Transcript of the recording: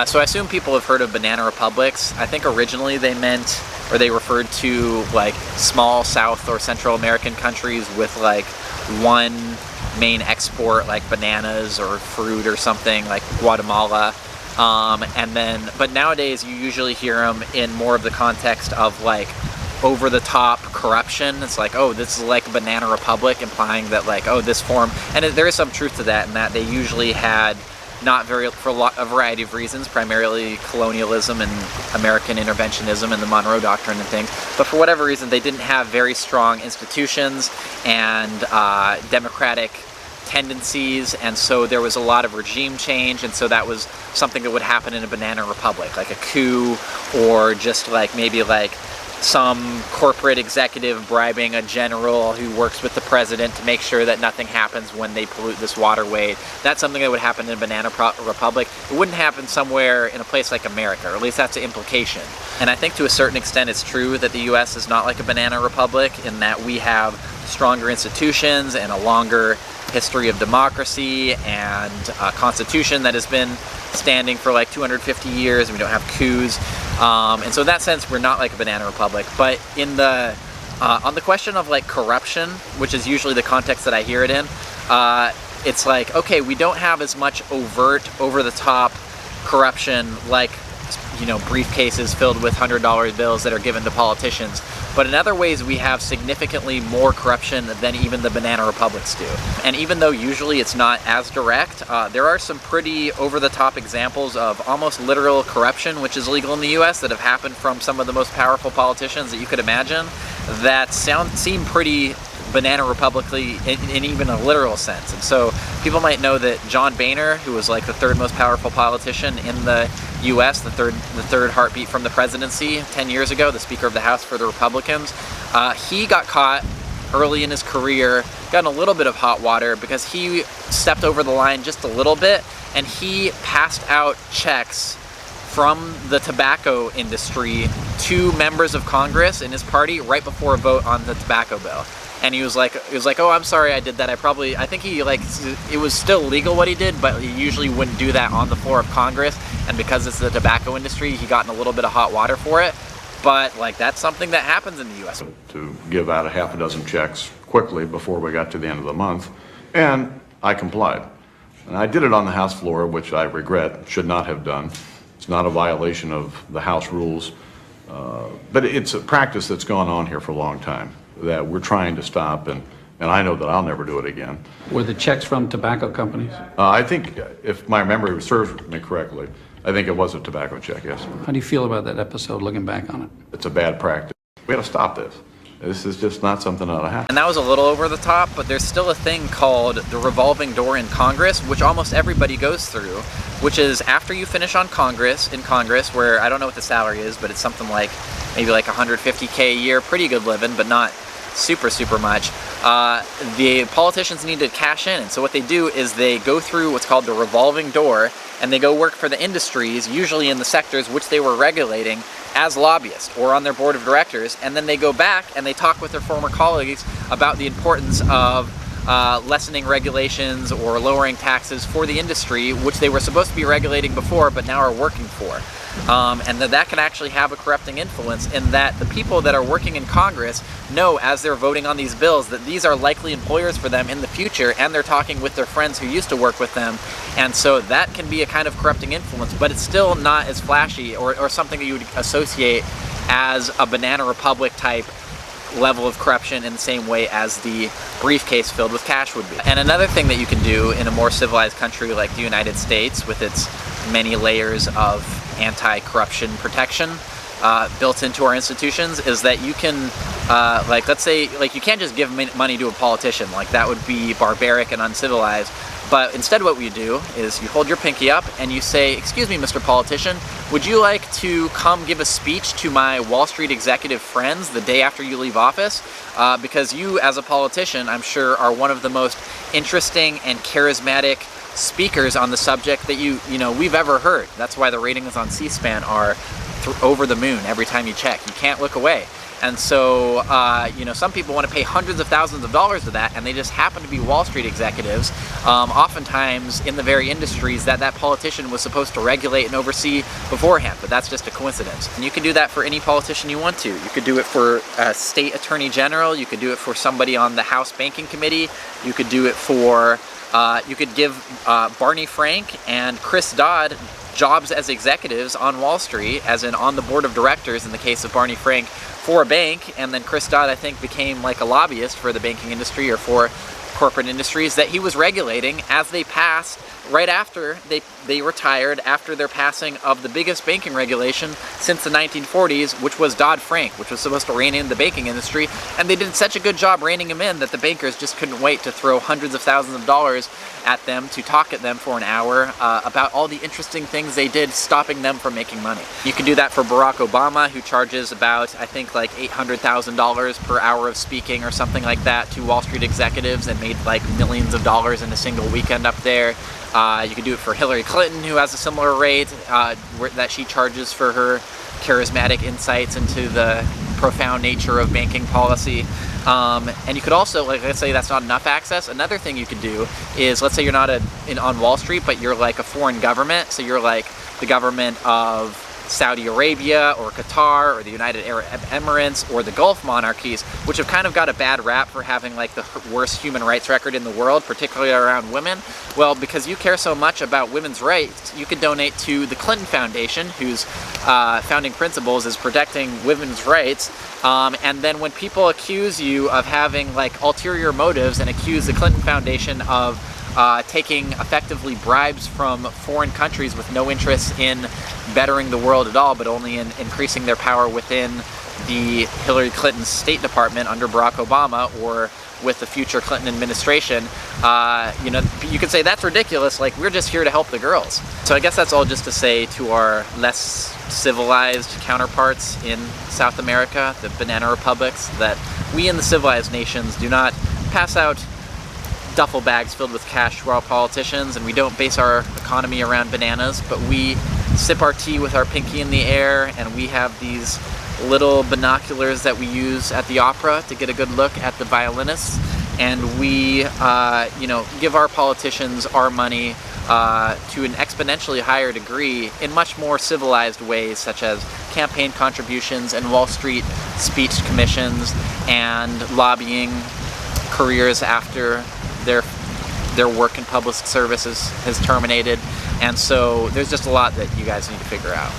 So I assume people have heard of banana republics. I think originally they meant, or they referred to like small South or Central American countries with like one main export, like bananas or fruit or something, like Guatemala. But nowadays you usually hear them in more of the context of like over-the-top corruption. It's like, oh, this is like Banana Republic, implying that like, oh, this form, and there is some truth to that, in that they usually had for a variety of reasons, primarily colonialism and American interventionism and the Monroe Doctrine and things, but for whatever reason they didn't have very strong institutions and democratic tendencies, and so there was a lot of regime change, and so that was something that would happen in a banana republic, like a coup, or just like maybe like some corporate executive bribing a general who works with the president to make sure that nothing happens when they pollute this waterway. That's something that would happen in a banana republic. It wouldn't happen somewhere in a place like America, or at least that's the implication. And I think to a certain extent it's true that the US is not like a banana republic, in that we have stronger institutions and a longer history of democracy and a constitution that has been standing for like 250 years, and we don't have coups. And so in that sense, we're not like a banana republic. But in the on the question of like corruption, which is usually the context that I hear it in, it's like, okay, we don't have as much overt, over-the-top corruption like, you know, briefcases filled with $100 bills that are given to politicians. But in other ways, we have significantly more corruption than even the banana republics do. And even though usually it's not as direct, there are some pretty over-the-top examples of almost literal corruption, which is legal in the US, that have happened from some of the most powerful politicians that you could imagine, that seem pretty banana republicly in even a literal sense. And so people might know that John Boehner, who was like the third most powerful politician in the US, the third heartbeat from the presidency 10 years ago, the Speaker of the House for the Republicans, he got caught early in his career, got in a little bit of hot water because he stepped over the line just a little bit, and he passed out checks from the tobacco industry to members of Congress in his party right before a vote on the tobacco bill. And he was like, oh, I'm sorry I did that. I think he like, it was still legal what he did, but he usually wouldn't do that on the floor of Congress. And because it's the tobacco industry, he got in a little bit of hot water for it. But like, that's something that happens in the US. To give out a half a dozen checks quickly before we got to the end of the month, and I complied. And I did it on the House floor, which I regret, should not have done. It's not a violation of the House rules, but it's a practice that's gone on here for a long time that we're trying to stop, and I know that I'll never do it again. Were the checks from tobacco companies? I think, if my memory serves me correctly, I think it was a tobacco check, yes. How do you feel about that episode, looking back on it? It's a bad practice. We got to stop this. This is just not something that ought to happen. And that was a little over the top, but there's still a thing called the revolving door in Congress, which almost everybody goes through, which is after you finish in Congress, where I don't know what the salary is, but it's something like maybe like $150K a year, pretty good living, but not super much. The politicians need to cash in, and so what they do is they go through what's called the revolving door, and they go work for the industries, usually in the sectors which they were regulating, as lobbyists or on their board of directors, and then they go back and they talk with their former colleagues about the importance of lessening regulations or lowering taxes for the industry, which they were supposed to be regulating before but now are working for. And that can actually have a corrupting influence, in that the people that are working in Congress know, as they're voting on these bills, that these are likely employers for them in the future, and they're talking with their friends who used to work with them, and so that can be a kind of corrupting influence, but it's still not as flashy or something that you would associate as a Banana Republic type level of corruption in the same way as the briefcase filled with cash would be. And another thing that you can do in a more civilized country like the United States, with its many layers of anti-corruption protection built into our institutions, is that you can, like, let's say, like, you can't just give money to a politician. Like, that would be barbaric and uncivilized. But instead what you do is you hold your pinky up and you say, "Excuse me, Mr. Politician, would you like to come give a speech to my Wall Street executive friends the day after you leave office? Because you, as a politician, I'm sure are one of the most interesting and charismatic speakers on the subject that we've ever heard." That's why the ratings on C-SPAN are over the moon every time you check. You can't look away. And so, some people want to pay hundreds of thousands of dollars to that, and they just happen to be Wall Street executives, oftentimes in the very industries that that politician was supposed to regulate and oversee beforehand, but that's just a coincidence. And you can do that for any politician you want to. You could do it for a state attorney general, you could do it for somebody on the House Banking Committee, you could do it for, you could give Barney Frank and Chris Dodd jobs as executives on Wall Street, as in on the board of directors in the case of Barney Frank, for a bank, and then Chris Dodd, I think, became like a lobbyist for the banking industry or for corporate industries that he was regulating as they passed, right after they retired, after their passing of the biggest banking regulation since the 1940s, which was Dodd-Frank, which was supposed to rein in the banking industry, and they did such a good job reining him in that the bankers just couldn't wait to throw hundreds of thousands of dollars at them to talk at them for an hour about all the interesting things they did, stopping them from making money. You can do that for Barack Obama, who charges about, I think, like $800,000 per hour of speaking or something like that to Wall Street executives, and made like millions of dollars in a single weekend up there. You can do it for Hillary Clinton, who has a similar rate that she charges for her charismatic insights into the profound nature of banking policy. And you could also, like, let's say that's not enough access. Another thing you could do is, let's say you're not on Wall Street, but you're like a foreign government. So you're like the government of Saudi Arabia or Qatar or the United Arab Emirates or the Gulf monarchies, which have kind of got a bad rap for having like the worst human rights record in the world, particularly around women. Well, because you care so much about women's rights, you could donate to the Clinton Foundation, whose founding principles is protecting women's rights. And then when people accuse you of having like ulterior motives and accuse the Clinton Foundation of taking effectively bribes from foreign countries with no interest in bettering the world at all, but only in increasing their power within the Hillary Clinton State Department under Barack Obama, or with the future Clinton administration, you could say that's ridiculous, like, we're just here to help the girls. So I guess that's all just to say to our less civilized counterparts in South America, the banana republics, that we in the civilized nations do not pass out duffel bags filled with cash to our politicians, and we don't base our economy around bananas, but we sip our tea with our pinky in the air, and we have these little binoculars that we use at the opera to get a good look at the violinists, and we give our politicians our money to an exponentially higher degree in much more civilized ways, such as campaign contributions and Wall Street speech commissions and lobbying careers after their work in public services has terminated. And so there's just a lot that you guys need to figure out.